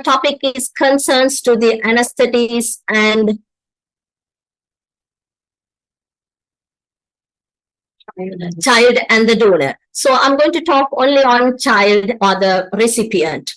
topic is concerns to the anesthetist and child and the donor. So I'm going to talk only on child or the recipient.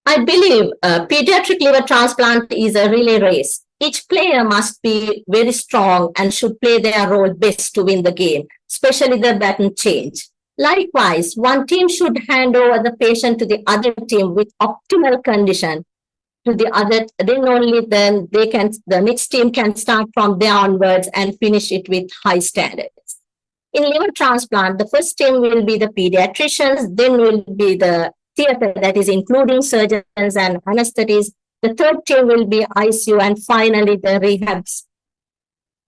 I believe pediatric liver transplant is a relay race. Each player must be very strong and should play their role best to win the game, especially the baton change. Likewise, one team should hand over the patient to the other team with optimal condition to the other, then only then the next team can start from there onwards and finish it with high standards. In liver transplant, the first team will be the pediatricians, then will be the theater, that is including surgeons and anesthetists. The third team will be ICU, and finally the rehabs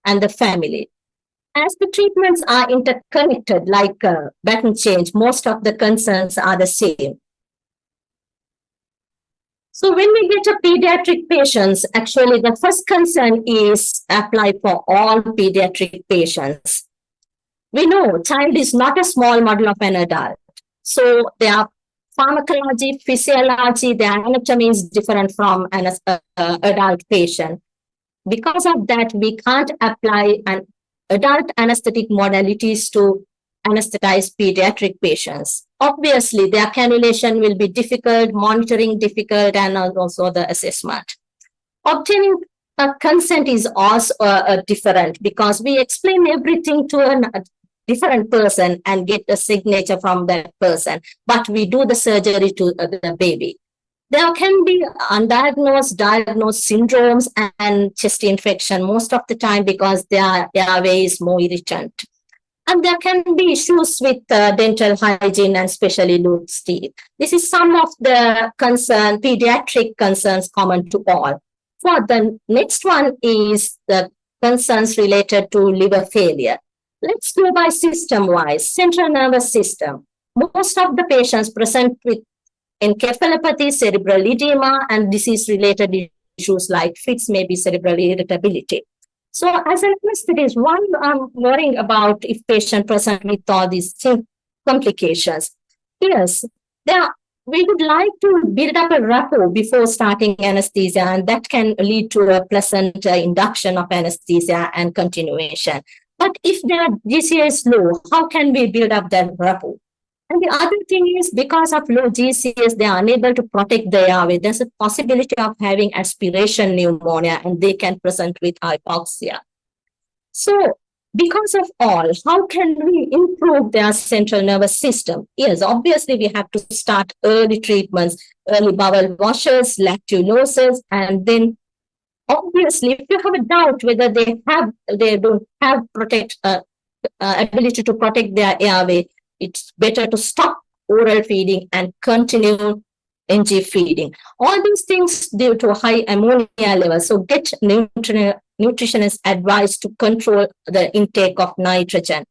and the family. As the treatments are interconnected like baton change, most of the concerns are the same. So when we get a pediatric patients, actually the first concern is apply for all pediatric patients. We know child is not a small model of an adult. So their pharmacology, physiology, their anatomy is different from an adult patient. Because of that, we can't apply an adult anesthetic modalities to anesthetize pediatric patients. Obviously, their cannulation will be difficult, monitoring difficult, and also the assessment. Obtaining a consent is also different because we explain everything to a different person and get a signature from that person, but we do the surgery to the baby. There can be undiagnosed, diagnosed syndromes and chest infection most of the time because their airway is more irritant. And there can be issues with dental hygiene and especially loose teeth. This is some of the pediatric concerns common to all. For the next one is the concerns related to liver failure. Let's go by system-wise. Central nervous system. Most of the patients present with encephalopathy, cerebral edema, and disease-related issues like fits, maybe cerebral irritability. So as an anesthetist, one I'm worrying about if patient present with all these complications. Yes, we would like to build up a rapport before starting anesthesia, and that can lead to a pleasant induction of anesthesia and continuation. But if their GCA is low, how can we build up that rapport? And the other thing is, because of low GCS, they are unable to protect the airway. There's a possibility of having aspiration pneumonia, and they can present with hypoxia. So, because of all, how can we improve their central nervous system? Yes, obviously, we have to start early treatments, early bowel washes, lactuloses, and then obviously, if you have a doubt whether they don't have ability to protect their airway, it's better to stop oral feeding and continue NG feeding. All these things due to high ammonia levels. So get nutritionist advice to control the intake of nitrogen.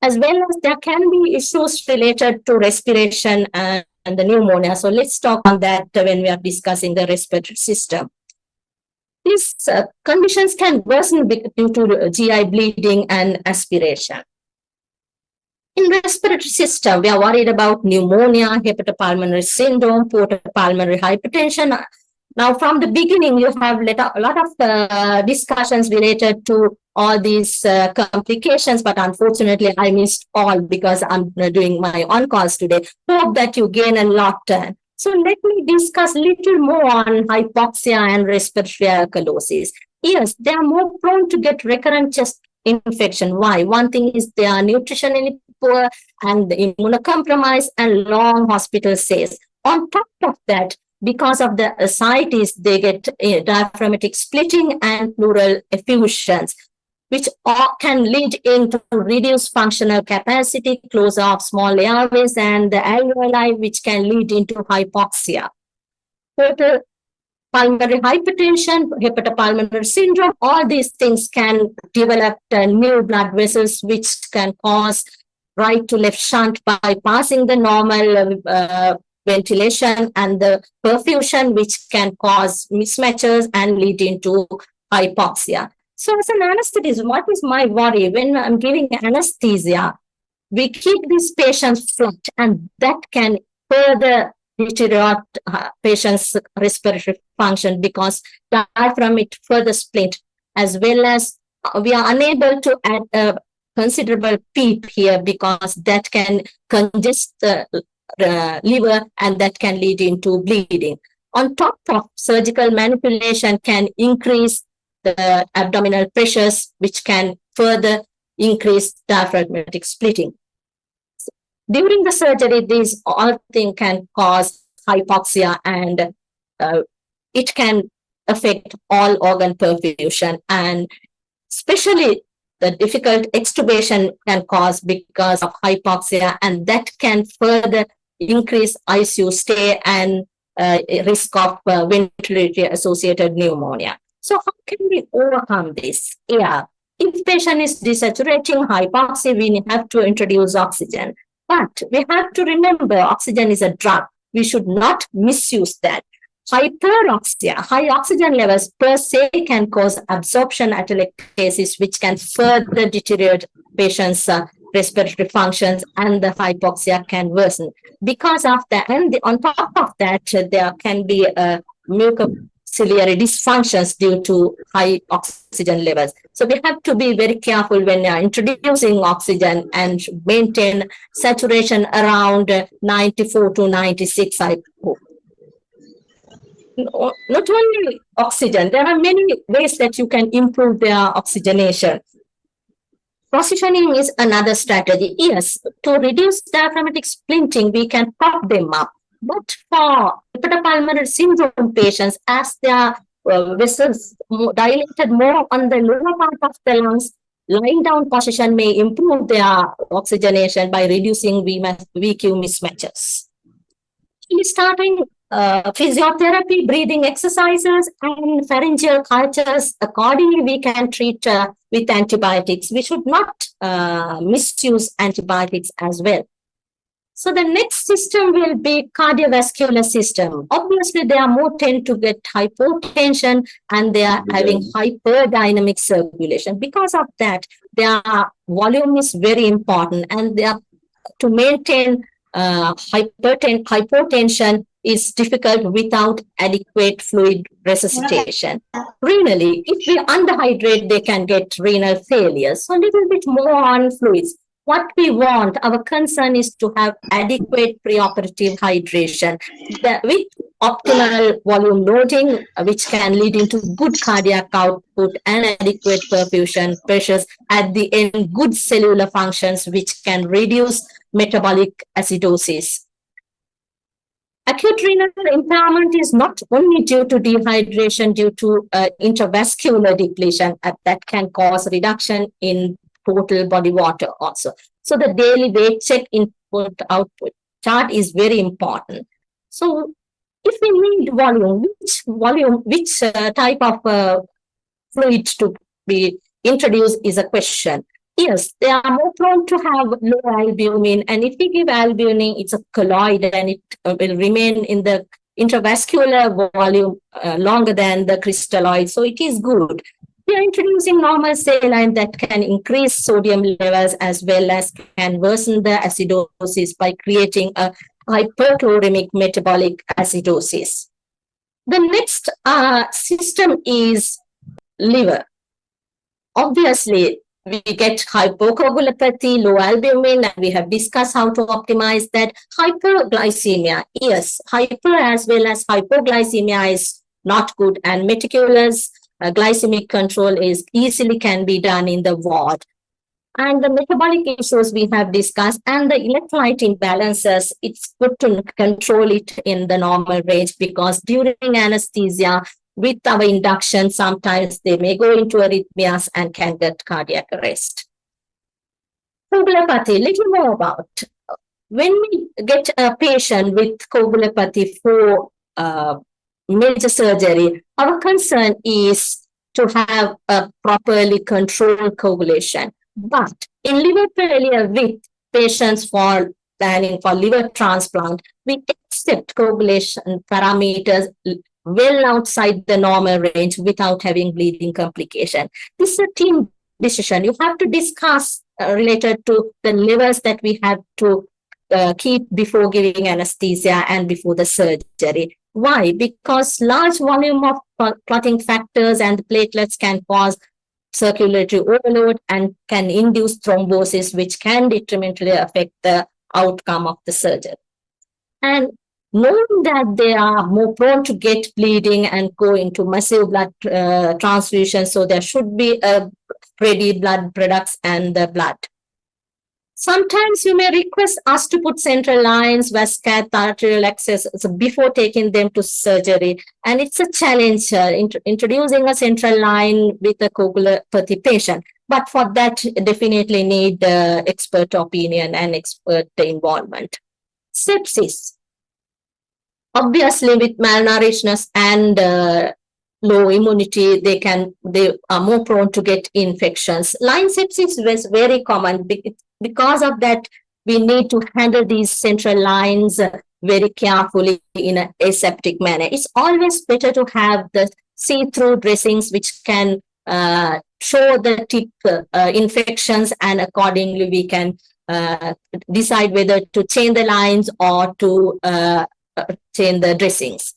As well as there can be issues related to respiration and the pneumonia. So let's talk on that when we are discussing the respiratory system. These conditions can worsen due to GI bleeding and aspiration. In respiratory system, we are worried about pneumonia, hepatopulmonary syndrome, portopulmonary hypertension. Now, from the beginning, you have a lot of discussions related to all these complications, but unfortunately, I missed all because I'm doing my on-calls today. Hope that you gain a lot. So let me discuss a little more on hypoxia and respiratory alkalosis. Yes, they are more prone to get recurrent chest infection. Why? One thing is they are nutritionally poor and immunocompromised and long hospital stays. On top of that, because of the ascites, they get diaphragmatic splitting and pleural effusions, which can lead into reduced functional capacity, closure of small airways, and the alveoli, which can lead into hypoxia. Pulmonary hypertension, hepatopulmonary syndrome, all these things can develop new blood vessels, which can cause right to left shunt bypassing the normal ventilation and the perfusion, which can cause mismatches and lead into hypoxia. So as an anesthetist, what is my worry when I'm giving anesthesia? we keep these patients flat, and that can further deteriorate patient's respiratory function because diaphragm it further split, as well as we are unable to add a considerable PEEP here because that can congest the liver and that can lead into bleeding. On top of surgical manipulation can increase the abdominal pressures, which can further increase diaphragmatic splitting. During the surgery, these all things can cause hypoxia and it can affect all organ perfusion, and especially the difficult extubation can cause because of hypoxia, and that can further increase ICU stay and risk of ventilatory associated pneumonia. So how can we overcome this? Yeah, if patient is desaturating hypoxia, we have to introduce oxygen. But we have to remember oxygen is a drug. We should not misuse that. Hyperoxia, high oxygen levels per se can cause absorption atelectasis, which can further deteriorate patients' respiratory functions, and the hypoxia can worsen. Because of that, and on top of that, there can be mucociliary dysfunctions due to high oxygen levels. So we have to be very careful when introducing oxygen and maintain saturation around 94 to 96, I hope. Not only oxygen, there are many ways that you can improve their oxygenation. Positioning is another strategy. Yes, to reduce diaphragmatic splinting, we can prop them up. But for hepatopulmonary syndrome patients, as their vessels dilated more on the lower part of the lungs, lying down position may improve their oxygenation by reducing VQ mismatches. Starting physiotherapy, breathing exercises, and pharyngeal cultures. Accordingly, we can treat with antibiotics. We should not misuse antibiotics as well. So the next system will be cardiovascular system. Obviously, they are more tend to get hypotension and they are having hyperdynamic circulation. Because of that, their volume is very important, and they are to maintain hypotension is difficult without adequate fluid resuscitation. Renally, if we underhydrate, they can get renal failure. So a little bit more on fluids. What we want, our concern is to have adequate preoperative hydration with optimal volume loading, which can lead into good cardiac output and adequate perfusion pressures. At the end, good cellular functions, which can reduce metabolic acidosis. Acute renal impairment is not only due to dehydration, due to intravascular depletion, that can cause reduction in total body water also. So the daily weight check input output chart is very important. So if we need which type of fluid to be introduced is a question. Yes, they are more prone to have low albumin, and if we give albumin, it's a colloid and it will remain in the intravascular volume longer than the crystalloid, so it is good. We are introducing normal saline that can increase sodium levels as well as can worsen the acidosis by creating a hyperchloremic metabolic acidosis. The next system is liver. Obviously, we get hypocoagulopathy, low albumin, and we have discussed how to optimize that. Hyperglycemia, yes, hyper as well as hypoglycemia is not good, and meticulous glycemic control is easily can be done in the ward. And the metabolic issues we have discussed, and the electrolyte imbalances, it's good to control it in the normal range, because during anesthesia, with our induction, sometimes they may go into arrhythmias and can get cardiac arrest. Coagulopathy, little more about. When we get a patient with coagulopathy for major surgery, our concern is to have a properly controlled coagulation. But in liver failure with patients for planning for liver transplant, we accept coagulation parameters well outside the normal range without having bleeding complication. This is a team decision. You have to discuss related to the levels that we have to keep before giving anesthesia and before the surgery. Why? Because large volume of clotting factors and platelets can cause circulatory overload and can induce thrombosis, which can detrimentally affect the outcome of the surgery. And knowing that they are more prone to get bleeding and go into massive blood transfusion, so there should be ready blood products and the blood. Sometimes you may request us to put central lines, vascular arterial access before taking them to surgery. And it's a challenge introducing a central line with a coagulopathy patient. But for that, definitely need expert opinion and expert involvement. Sepsis. Obviously, with malnourishness and low immunity, they are more prone to get infections. Line sepsis was very common. Because of that, we need to handle these central lines very carefully in an aseptic manner. It's always better to have the see-through dressings which can show the tip infections, and accordingly we can decide whether to change the lines or to change the dressings.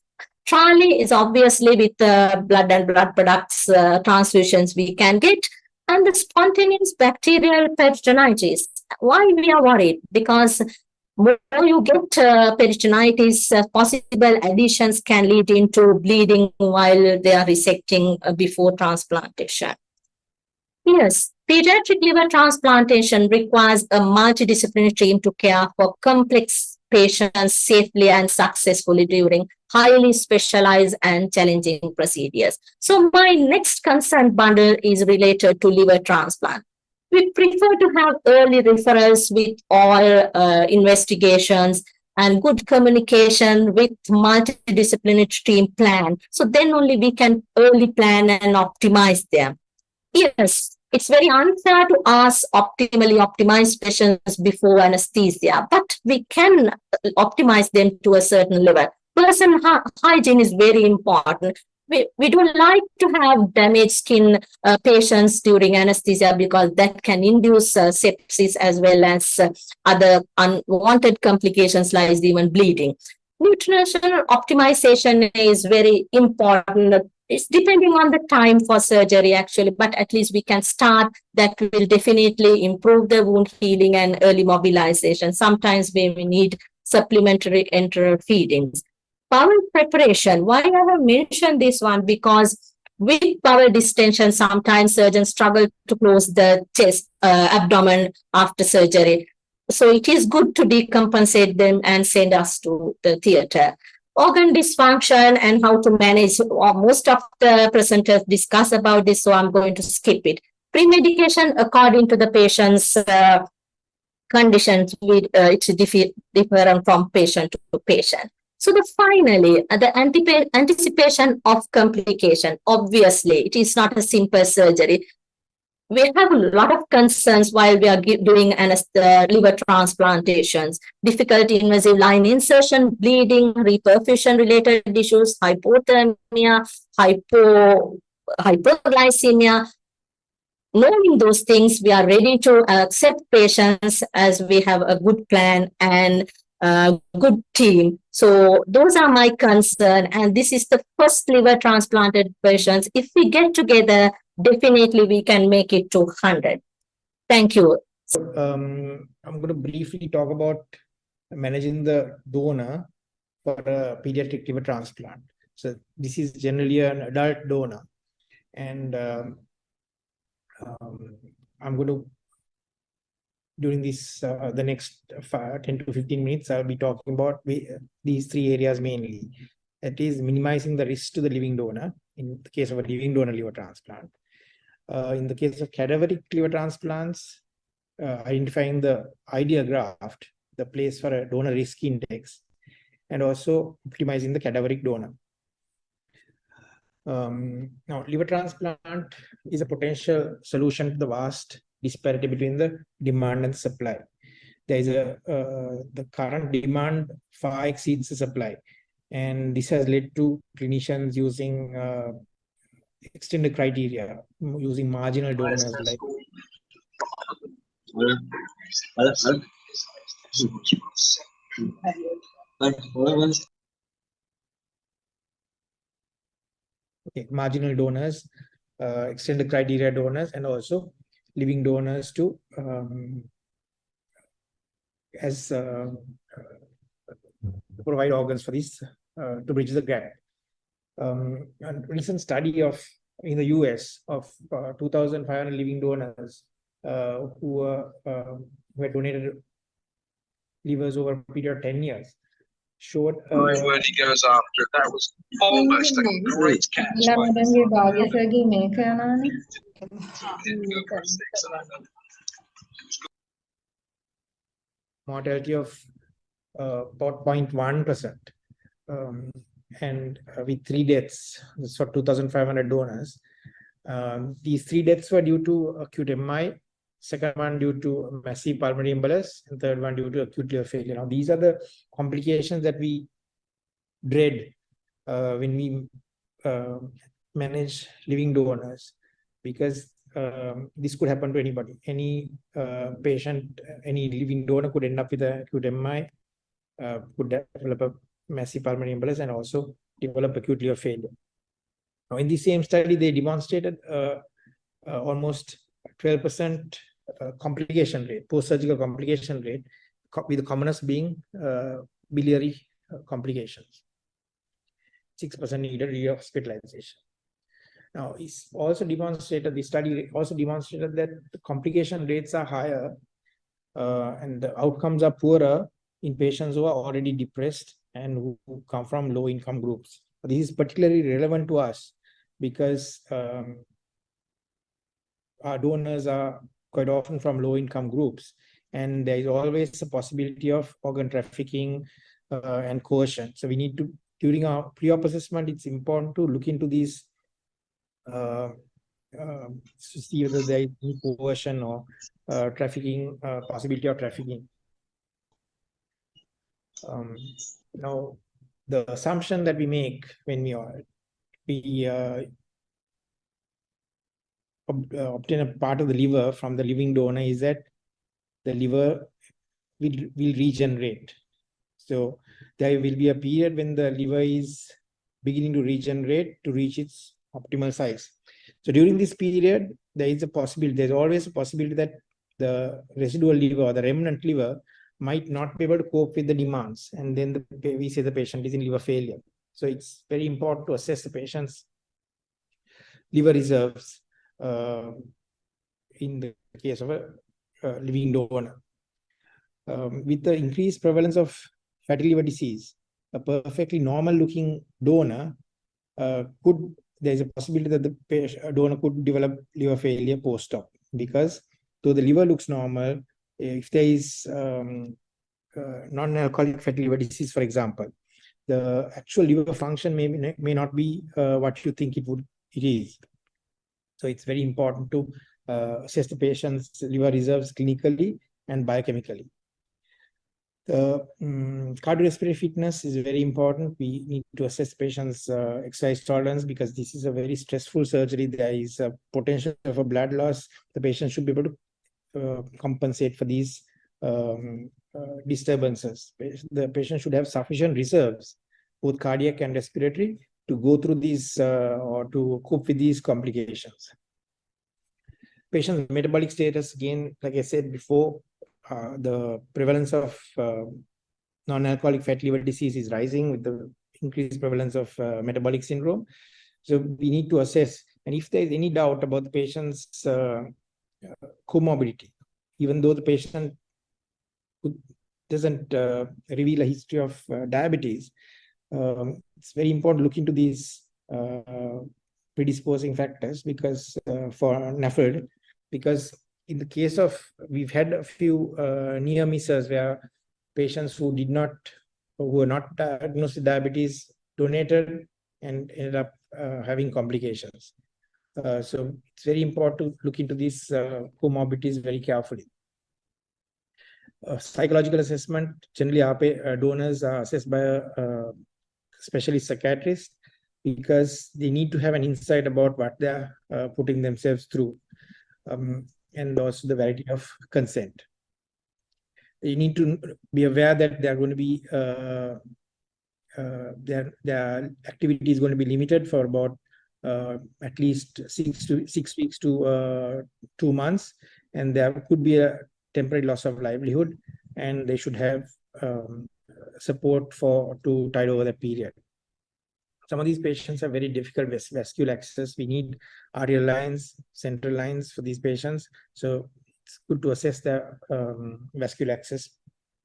Trali is obviously with blood and blood products transfusions we can get, and the spontaneous bacterial peritonitis. Why we are worried? Because more you get peritonitis, possible additions can lead into bleeding while they are resecting before transplantation. Yes, pediatric liver transplantation requires a multidisciplinary team to care for complex patients safely and successfully during highly specialized and challenging procedures. So my next concern bundle is related to liver transplant. We prefer to have early referrals with all investigations and good communication with multidisciplinary team plan. So then only we can early plan and optimize them. Yes, it's very unfair to ask optimally optimized patients before anesthesia, but we can optimize them to a certain level. Person hygiene is very important. We don't like to have damaged skin patients during anesthesia because that can induce sepsis as well as other unwanted complications like even bleeding. Nutritional optimization is very important. It's depending on the time for surgery actually, but at least we can start. That will definitely improve the wound healing and early mobilization. Sometimes we need supplementary enteral feedings. Bowel preparation. Why I have mentioned this one? Because with bowel distension, sometimes surgeons struggle to close the chest, abdomen after surgery. So it is good to decompensate them and send us to the theater. Organ dysfunction and how to manage. Most of the presenters discuss about this, so I'm going to skip it. Pre-medication according to the patient's conditions, it's different from patient to patient. So finally, the anticipation of complication. Obviously, it is not a simple surgery. We have a lot of concerns while we are doing liver transplantations. Difficulty invasive line insertion, bleeding, reperfusion related issues, hypothermia, hypoglycemia. Knowing those things, we are ready to accept patients as we have a good plan and a good team. So those are my concern. And this is the first liver transplanted patients. If we get together, definitely we can make it to 100. Thank you. I'm going to briefly talk about managing the donor for a pediatric liver transplant. So this is generally an adult donor. And I'm going to, during this, the next 10 to 15 minutes, I'll be talking about these three areas mainly. That is minimizing the risk to the living donor in the case of a living donor liver transplant. In the case of cadaveric liver transplants, identifying the ideal graft, the place for a donor risk index, and also optimizing the cadaveric donor. Now, liver transplant is a potential solution to the vast disparity between the demand and supply. There is the current demand far exceeds the supply, and this has led to clinicians using extended criteria, using marginal donors like Okay, marginal donors, extended criteria donors, and also living donors to provide organs for this to bridge the gap. A recent study in the US of 2,500 living donors who had donated livers over a period of 10 years showed when he goes after that was almost a great catch. mortality of about 0.1%, and with 3 deaths. This is for 2,500 donors. These 3 deaths were due to acute MI, second one due to massive pulmonary embolus, and third one due to acute liver failure. Now, these are the complications that we dread when we manage living donors, because this could happen to anybody. Any patient, any living donor could end up with an acute MI, could develop a massive pulmonary embolus, and also develop acute liver failure. Now, in the same study, they demonstrated almost 12% complication rate, post-surgical complication rate, with the commonest being biliary complications. 6% needed re-hospitalization. Now, it's also demonstrated, the study also demonstrated that the complication rates are higher and the outcomes are poorer in patients who are already depressed and who come from low-income groups. This is particularly relevant to us because our donors are quite often from low-income groups, and there is always a possibility of organ trafficking and coercion. So we need to, during our pre-op assessment, it's important to look into these to see whether there is any coercion or trafficking, possibility of trafficking. Now, the assumption that we make when we obtain a part of the liver from the living donor is that the liver will regenerate. So there will be a period when the liver is beginning to regenerate to reach its optimal size. So during this period, there is a possibility, there's always a possibility that the residual liver or the remnant liver might not be able to cope with the demands. And then we say the patient is in liver failure. So it's very important to assess the patient's liver reserves in the case of a living donor. With the increased prevalence of fatty liver disease, a perfectly normal looking donor there's a possibility that the donor could develop liver failure post-op, because though the liver looks normal, if there is non-alcoholic fatty liver disease, for example, the actual liver function may not be what you think it is. So it's very important to assess the patient's liver reserves clinically and biochemically. The cardiorespiratory fitness is very important. We need to assess patients' exercise tolerance, because this is a very stressful surgery. There is a potential for blood loss. The patient should be able to compensate for these disturbances. The patient should have sufficient reserves, both cardiac and respiratory, to go through these or to cope with these complications. Patient's metabolic status, again, like I said before, the prevalence of non-alcoholic fatty liver disease is rising with the increased prevalence of metabolic syndrome. So we need to assess, and if there is any doubt about the patient's comorbidity, even though the patient doesn't reveal a history of diabetes, it's very important to look into these predisposing factors, because for NAFLD, because in the case of, we've had a few near misses where patients who were not diagnosed with diabetes donated and ended up having complications. So it's very important to look into these comorbidities very carefully. Psychological assessment, generally our donors are assessed by a specialist psychiatrist, because they need to have an insight about what they're putting themselves through. and also the validity of consent. You need to be aware that there are going to be their activity is going to be limited for about at least 6 weeks to 2 months, and there could be a temporary loss of livelihood, and they should have support to tide over the period. Some of these patients have very difficult vascular access. We need arterial lines, central lines for these patients. So it's good to assess their vascular access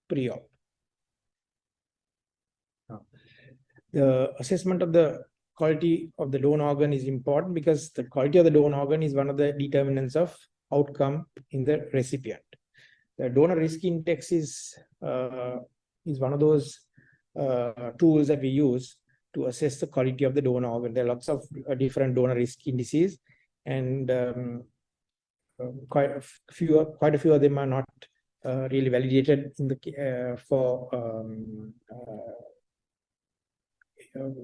pre-op. The assessment of the quality of the donor organ is important because the quality of the donor organ is one of the determinants of outcome in the recipient. The donor risk index is one of those tools that we use to assess the quality of the donor organ. There are lots of different donor risk indices, and quite a few of them are not really validated in the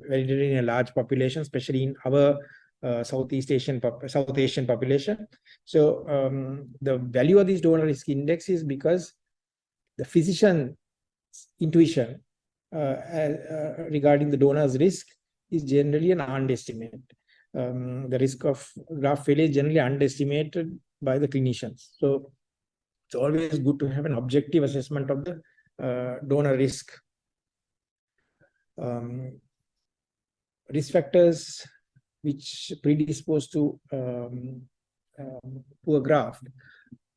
validated in a large population, especially in our South Asian population. So the value of this donor risk index is because the physician intuition regarding the donor's risk is generally an underestimate. The risk of graft failure is generally underestimated by the clinicians. So it's always good to have an objective assessment of the donor risk. Risk factors which predispose to poor graft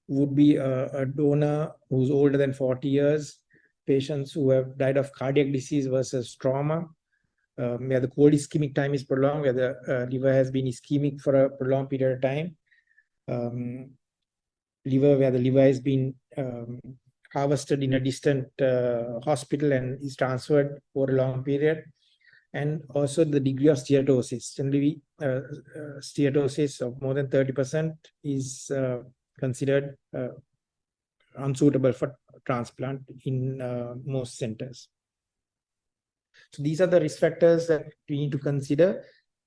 would be a donor who's older than 40 years, patients who have died of cardiac disease versus trauma, where the cold ischemic time is prolonged, where the liver has been ischemic for a prolonged period of time, where the liver has been harvested in a distant hospital and is transferred for a long period, and also the degree of steatosis. Generally, steatosis of more than 30% is considered unsuitable for transplant in most centers. So these are the risk factors that we need to consider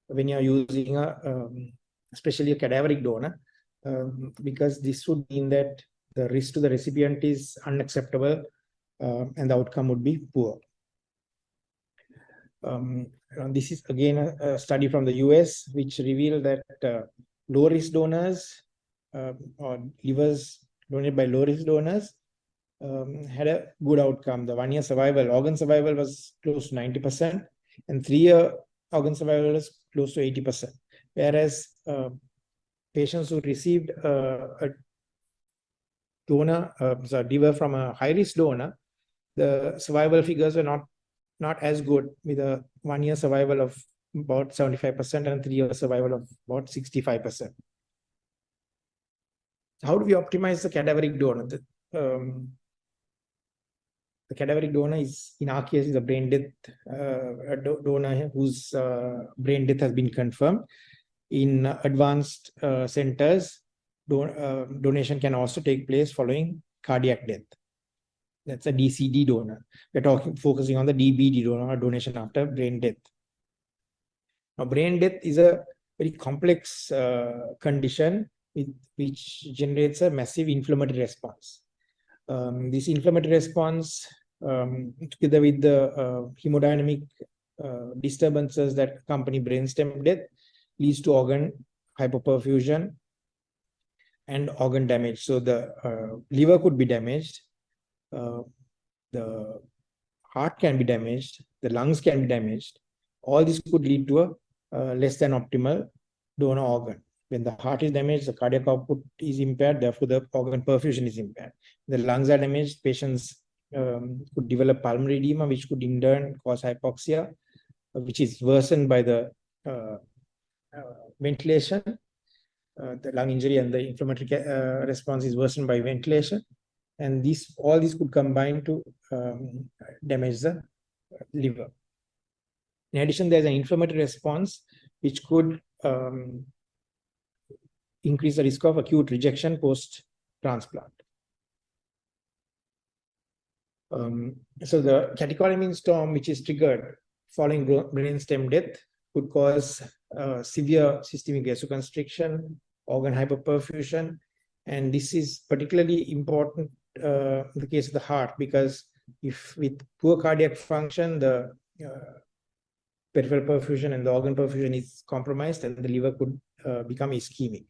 when you are using especially a cadaveric donor, because this would mean that the risk to the recipient is unacceptable and the outcome would be poor. This is again a study from the US which revealed that low-risk donors or livers donated by low-risk donors had a good outcome. The 1-year survival, organ survival was close to 90%, and 3-year organ survival was close to 80%. Whereas patients who received a donor, liver from a high-risk donor, the survival figures were not as good, with a 1-year survival of about 75% and 3-year survival of about 65%. How do we optimize the cadaveric donor? The cadaveric donor is, in our case, is a brain death donor whose brain death has been confirmed. In advanced centers, donation can also take place following cardiac death. That's a DCD donor. We're focusing on the DBD donor, donation after brain death. Now, brain death is a very complex condition which generates a massive inflammatory response. This inflammatory response, together with the hemodynamic disturbances that accompany brainstem death, leads to organ hypoperfusion and organ damage. So the liver could be damaged, the heart can be damaged, the lungs can be damaged. All this could lead to a less than optimal donor organ. When the heart is damaged, the cardiac output is impaired, therefore the organ perfusion is impaired. The lungs are damaged, patients could develop pulmonary edema, which could in turn cause hypoxia, which is worsened by the ventilation. The lung injury and the inflammatory response is worsened by ventilation. And all these could combine to damage the liver. In addition, there's an inflammatory response which could increase the risk of acute rejection post-transplant. So the catecholamine storm, which is triggered following brainstem death, could cause severe systemic vasoconstriction, organ hypoperfusion, And this is particularly important in the case of the heart, because if with poor cardiac function, the peripheral perfusion and the organ perfusion is compromised, and the liver could become ischemic.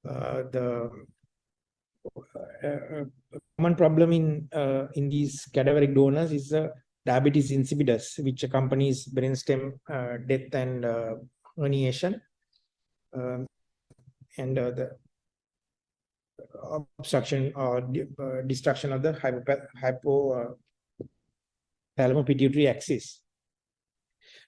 The common problem in these cadaveric donors is diabetes insipidus, which accompanies brainstem death and herniation, and the obstruction or destruction of the hypothalamo-pituitary axis.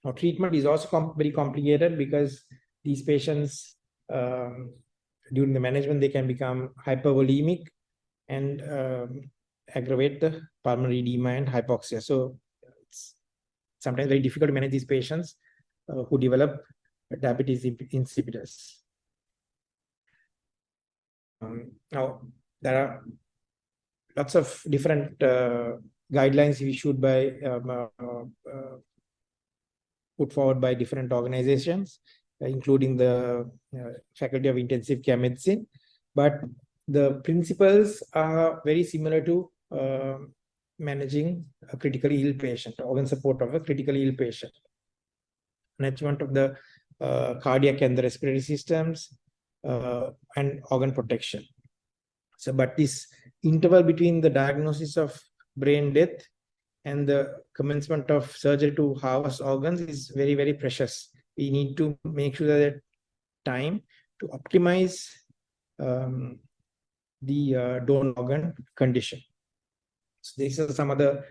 Now, treatment is also very complicated, because these patients, during the management, they can become hypervolemic and aggravate the pulmonary edema and hypoxia. So it's sometimes very difficult to manage these patients who develop diabetes insipidus. Now, there are lots of different guidelines issued by put forward by different organizations, including the Faculty of Intensive Care Medicine. But the principles are very similar to managing a critically ill patient, organ support of a critically ill patient. Management of the cardiac and the respiratory systems, and organ protection. So, but this interval between the diagnosis of brain death and the commencement of surgery to harvest organs is very, very precious. We need to make sure that time to optimize the donor organ condition. So these are some of the,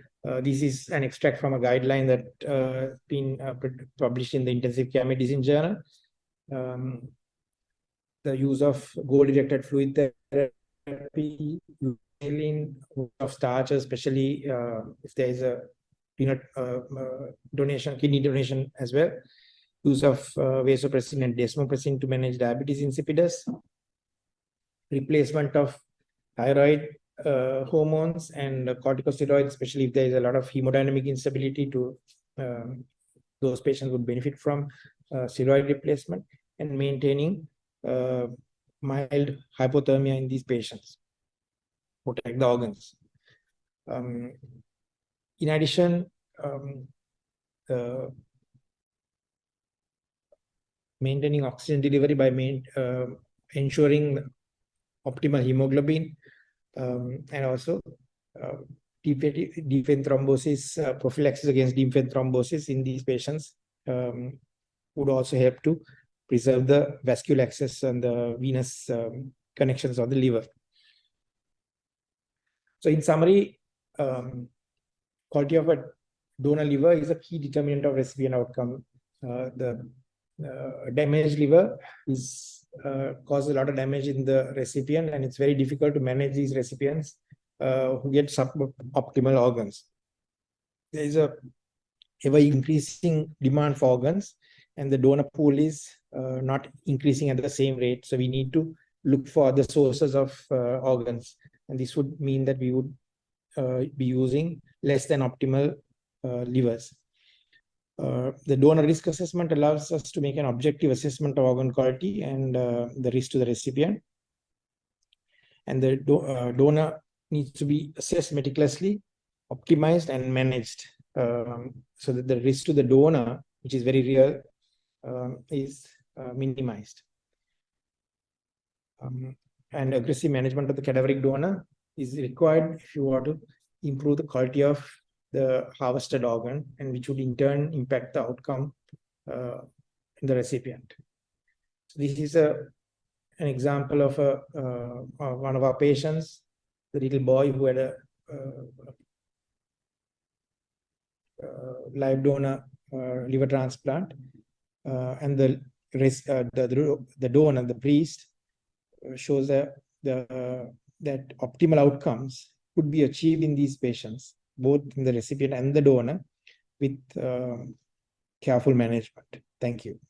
this is an extract from a guideline that been published in the Intensive Care Medicine Journal. The use of goal-directed fluid therapy, saline of starch, especially if there is a peanut donation, kidney donation as well. Use of vasopressin and desmopressin to manage diabetes insipidus. Replacement of thyroid hormones and corticosteroids, especially if there is a lot of hemodynamic instability, to those patients would benefit from steroid replacement, and maintaining mild hypothermia in these patients, protect the organs. In addition, maintaining oxygen delivery by ensuring optimal hemoglobin, and also deep vein thrombosis, prophylaxis against deep vein thrombosis in these patients would also help to preserve the vascular access and the venous connections of the liver. So in summary, quality of a donor liver is a key determinant of recipient outcome. The damaged liver causes a lot of damage in the recipient, and it's very difficult to manage these recipients who get suboptimal organs. There is a ever increasing demand for organs, and the donor pool is not increasing at the same rate. So we need to look for other sources of organs, and this would mean that we would be using less than optimal livers. The donor risk assessment allows us to make an objective assessment of organ quality and the risk to the recipient. And the donor needs to be assessed meticulously, optimized, and managed so that the risk to the donor, which is very real, is minimized. And aggressive management of the cadaveric donor is required if you want to improve the quality of the harvested organ, and which would in turn impact the outcome in the recipient. So this is an example of one of our patients, the little boy who had a live donor liver transplant, and the donor, the priest, shows that optimal outcomes could be achieved in these patients, both in the recipient and the donor, with careful management. Thank you.